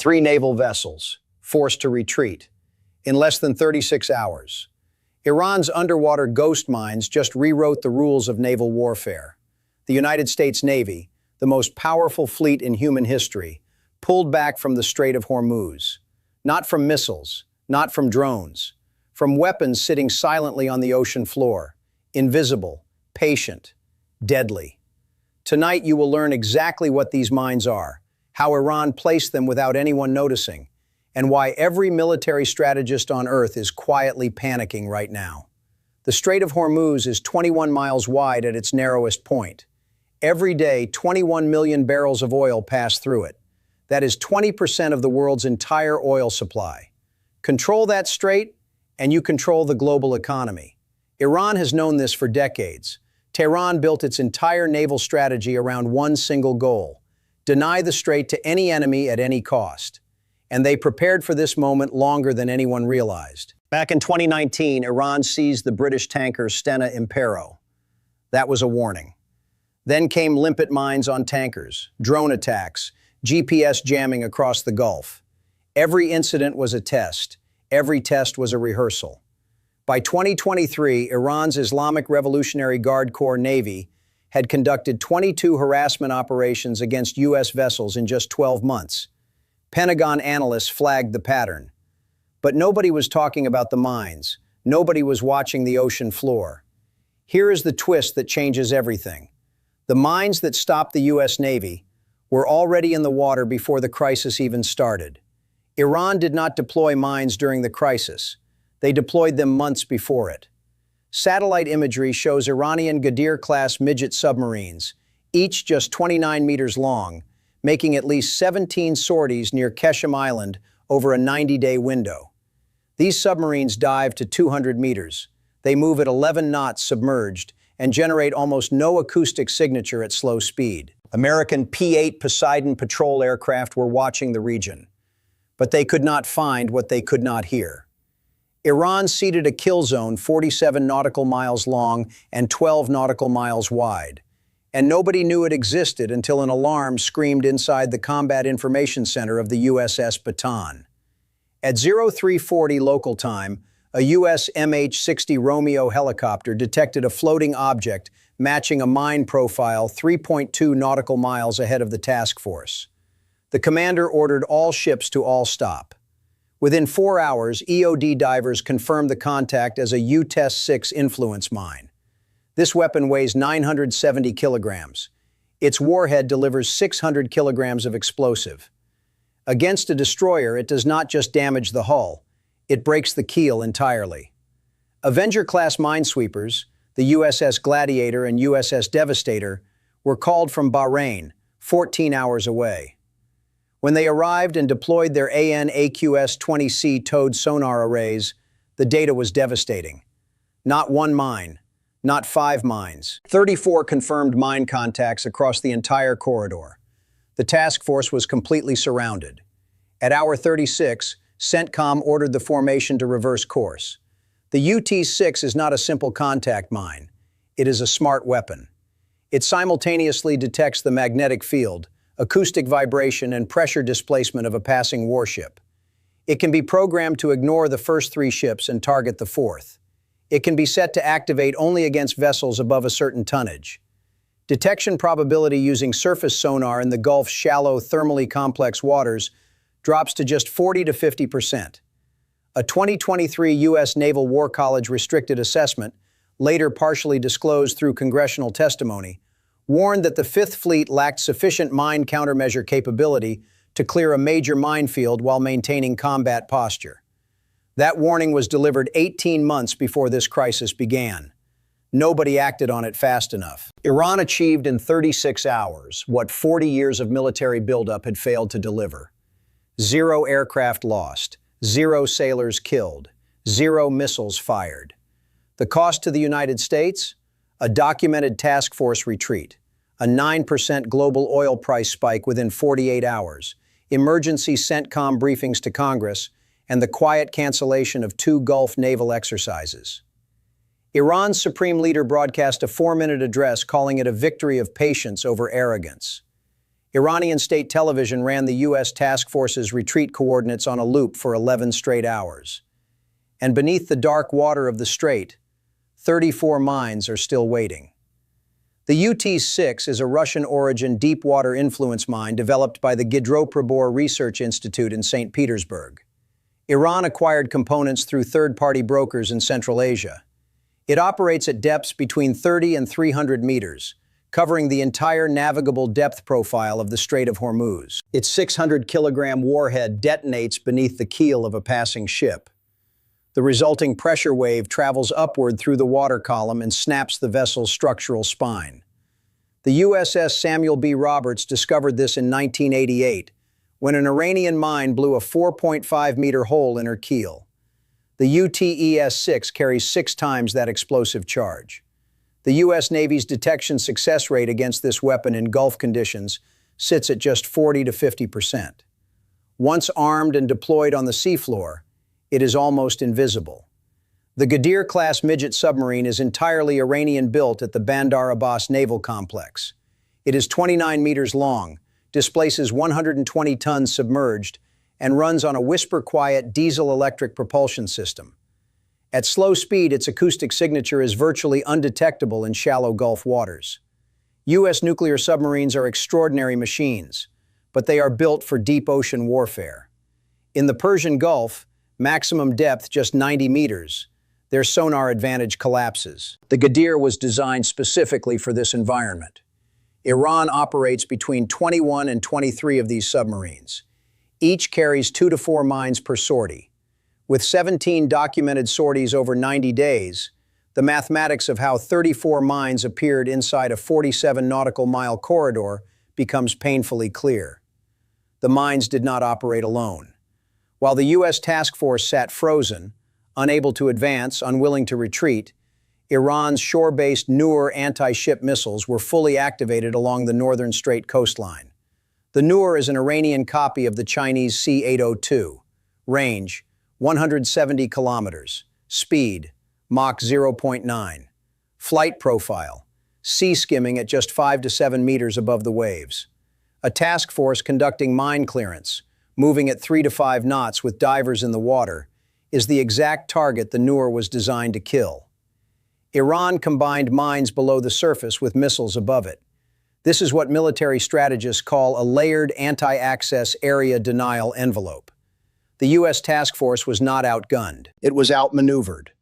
Three naval vessels, forced to retreat. In less than 36 hours. Iran's underwater ghost mines just rewrote the rules of naval warfare. The United States Navy, the most powerful fleet in human history, pulled back from the Strait of Hormuz. Not from missiles, not from drones, from weapons sitting silently on the ocean floor, invisible, patient, deadly. Tonight you will learn exactly what these mines are, how Iran placed them without anyone noticing, and why every military strategist on Earth is quietly panicking right now. The Strait of Hormuz is 21 miles wide at its narrowest point. Every day, 21 million barrels of oil pass through it. That is 20% of the world's entire oil supply. Control that strait, and you control the global economy. Iran has known this for decades. Tehran built its entire naval strategy around one single goal: deny the strait to any enemy at any cost. And they prepared for this moment longer than anyone realized. Back in 2019, Iran seized the British tanker Stena Impero. That was a warning. Then came limpet mines on tankers, drone attacks, GPS jamming across the Gulf. Every incident was a test. Every test was a rehearsal. By 2023, Iran's Islamic Revolutionary Guard Corps Navy had conducted 22 harassment operations against U.S. vessels in just 12 months. Pentagon analysts flagged the pattern. But nobody was talking about the mines. Nobody was watching the ocean floor. Here is the twist that changes everything. The mines that stopped the U.S. Navy were already in the water before the crisis even started. Iran did not deploy mines during the crisis. They deployed them months before it. Satellite imagery shows Iranian Ghadir-class midget submarines, each just 29 meters long, making at least 17 sorties near Keshem Island over a 90-day window. These submarines dive to 200 meters. They move at 11 knots submerged and generate almost no acoustic signature at slow speed. American P-8 Poseidon patrol aircraft were watching the region, but they could not find what they could not hear. Iran seeded a kill zone 47 nautical miles long and 12 nautical miles wide, and nobody knew it existed until an alarm screamed inside the Combat Information Center of the USS Bataan. At 0340 local time, a US MH-60 Romeo helicopter detected a floating object matching a mine profile 3.2 nautical miles ahead of the task force. The commander ordered all ships to all stop. Within 4 hours, EOD divers confirmed the contact as a U-6 influence mine. This weapon weighs 970 kilograms. Its warhead delivers 600 kilograms of explosive. Against a destroyer, it does not just damage the hull, it breaks the keel entirely. Avenger-class minesweepers, the USS Gladiator and USS Devastator, were called from Bahrain, 14 hours away. When they arrived and deployed their AN/AQS-20C towed sonar arrays, the data was devastating. Not one mine, not 5 mines. 34 confirmed mine contacts across the entire corridor. The task force was completely surrounded. At hour 36, CENTCOM ordered the formation to reverse course. The UT-6 is not a simple contact mine. It is a smart weapon. It simultaneously detects the magnetic field, acoustic vibration, and pressure displacement of a passing warship. It can be programmed to ignore the first 3 ships and target the 4th. It can be set to activate only against vessels above a certain tonnage. Detection probability using surface sonar in the Gulf's shallow, thermally complex waters drops to just 40 to 50%. A 2023 U.S. Naval War College restricted assessment, later partially disclosed through congressional testimony, warned that the Fifth Fleet lacked sufficient mine countermeasure capability to clear a major minefield while maintaining combat posture. That warning was delivered 18 months before this crisis began. Nobody acted on it fast enough. Iran achieved in 36 hours what 40 years of military buildup had failed to deliver. 0 aircraft lost, 0 sailors killed, 0 missiles fired. The cost to the United States? A documented task force retreat, a 9% global oil price spike within 48 hours, emergency CENTCOM briefings to Congress, and the quiet cancellation of 2 Gulf naval exercises. Iran's supreme leader broadcast a 4-minute address calling it a victory of patience over arrogance. Iranian state television ran the U.S. task force's retreat coordinates on a loop for 11 straight hours. And beneath the dark water of the strait, 34 mines are still waiting. The UT-6 is a Russian-origin deep-water influence mine developed by the Gidropribor Research Institute in St. Petersburg. Iran acquired components through third-party brokers in Central Asia. It operates at depths between 30 and 300 meters, covering the entire navigable depth profile of the Strait of Hormuz. Its 600-kilogram warhead detonates beneath the keel of a passing ship. The resulting pressure wave travels upward through the water column and snaps the vessel's structural spine. The USS Samuel B. Roberts discovered this in 1988, when an Iranian mine blew a 4.5-meter hole in her keel. The UTES-6 carries 6 times that explosive charge. The U.S. Navy's detection success rate against this weapon in Gulf conditions sits at just 40 to 50%. Once armed and deployed on the seafloor, it is almost invisible. The Ghadir-class midget submarine is entirely Iranian-built at the Bandar Abbas Naval Complex. It is 29 meters long, displaces 120 tons submerged, and runs on a whisper-quiet diesel-electric propulsion system. At slow speed, its acoustic signature is virtually undetectable in shallow Gulf waters. U.S. nuclear submarines are extraordinary machines, but they are built for deep ocean warfare. In the Persian Gulf, maximum depth just 90 meters, their sonar advantage collapses. The Ghadir was designed specifically for this environment. Iran operates between 21 and 23 of these submarines. Each carries 2 to 4 mines per sortie. With 17 documented sorties over 90 days, the mathematics of how 34 mines appeared inside a 47 nautical mile corridor becomes painfully clear. The mines did not operate alone. While the U.S. task force sat frozen, unable to advance, unwilling to retreat, Iran's shore-based Noor anti-ship missiles were fully activated along the northern strait coastline. The Noor is an Iranian copy of the Chinese C-802. Range, 170 kilometers. Speed, Mach 0.9. Flight profile, sea skimming at just 5 to 7 meters above the waves. A task force conducting mine clearance, moving at 3 to 5 knots with divers in the water, is the exact target the Noor was designed to kill. Iran combined mines below the surface with missiles above it. This is what military strategists call a layered anti-access area denial envelope. The U.S. task force was not outgunned. It was outmaneuvered.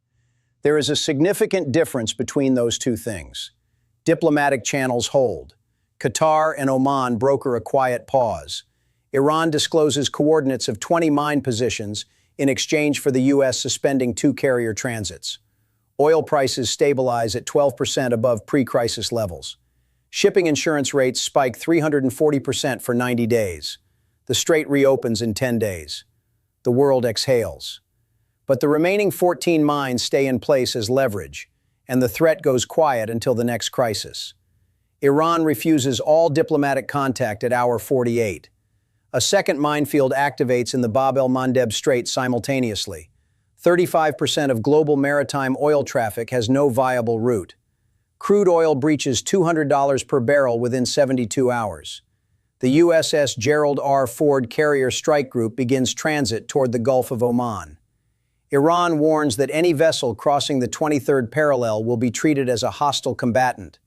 There is a significant difference between those two things. Diplomatic channels hold. Qatar and Oman broker a quiet pause. Iran discloses coordinates of 20 mine positions in exchange for the U.S. suspending 2 carrier transits. Oil prices stabilize at 12% above pre-crisis levels. Shipping insurance rates spike 340% for 90 days. The strait reopens in 10 days. The world exhales. But the remaining 14 mines stay in place as leverage, and the threat goes quiet until the next crisis. Iran refuses all diplomatic contact at hour 48. A second minefield activates in the Bab el-Mandeb Strait simultaneously. 35% of global maritime oil traffic has no viable route. Crude oil breaches $200 per barrel within 72 hours. The USS Gerald R. Ford Carrier Strike Group begins transit toward the Gulf of Oman. Iran warns that any vessel crossing the 23rd parallel will be treated as a hostile combatant.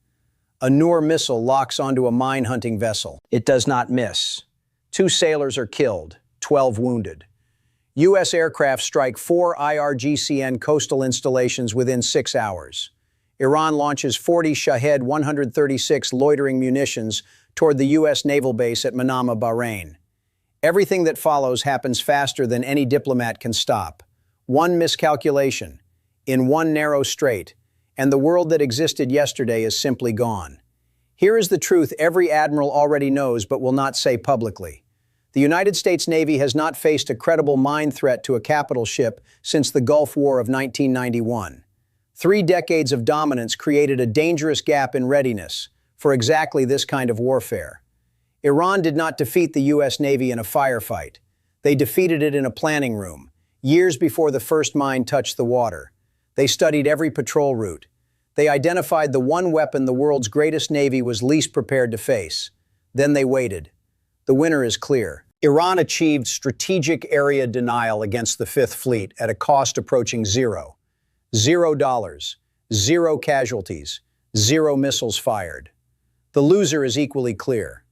A Noor missile locks onto a mine-hunting vessel. It does not miss. 2 sailors are killed, 12 wounded. U.S. aircraft strike 4 IRGCN coastal installations within 6 hours. Iran launches 40 Shahed 136 loitering munitions toward the U.S. naval base at Manama, Bahrain. Everything that follows happens faster than any diplomat can stop. One miscalculation, in one narrow strait, and the world that existed yesterday is simply gone. Here is the truth every admiral already knows but will not say publicly. The United States Navy has not faced a credible mine threat to a capital ship since the Gulf War of 1991. 3 decades of dominance created a dangerous gap in readiness for exactly this kind of warfare. Iran did not defeat the U.S. Navy in a firefight. They defeated it in a planning room, years before the first mine touched the water. They studied every patrol route. They identified the one weapon the world's greatest navy was least prepared to face, Then they waited. The winner is clear. Iran achieved strategic area denial against the Fifth Fleet at a cost approaching zero. $0, 0 casualties, 0 missiles fired. The loser is equally clear.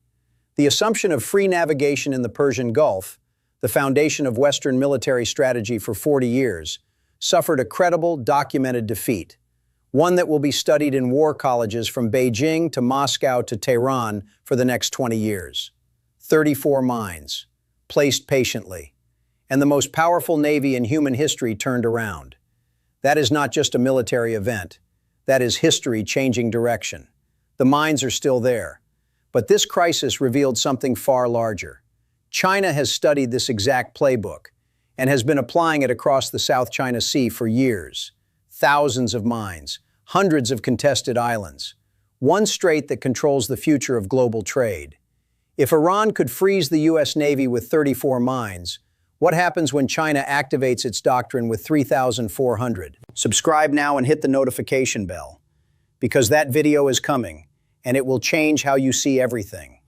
The assumption of free navigation in the Persian Gulf, the foundation of Western military strategy for 40 years, suffered a credible, documented defeat, one that will be studied in war colleges from Beijing to Moscow to Tehran for the next 20 years. 34 mines, placed patiently, and the most powerful navy in human history turned around. That is not just a military event. That is history changing direction. The mines are still there. But this crisis revealed something far larger. China has studied this exact playbook and has been applying it across the South China Sea for years. Thousands of mines, hundreds of contested islands, one strait that controls the future of global trade. If Iran could freeze the U.S. Navy with 34 mines, what happens when China activates its doctrine with 3,400? Subscribe now and hit the notification bell, because that video is coming, and it will change how you see everything.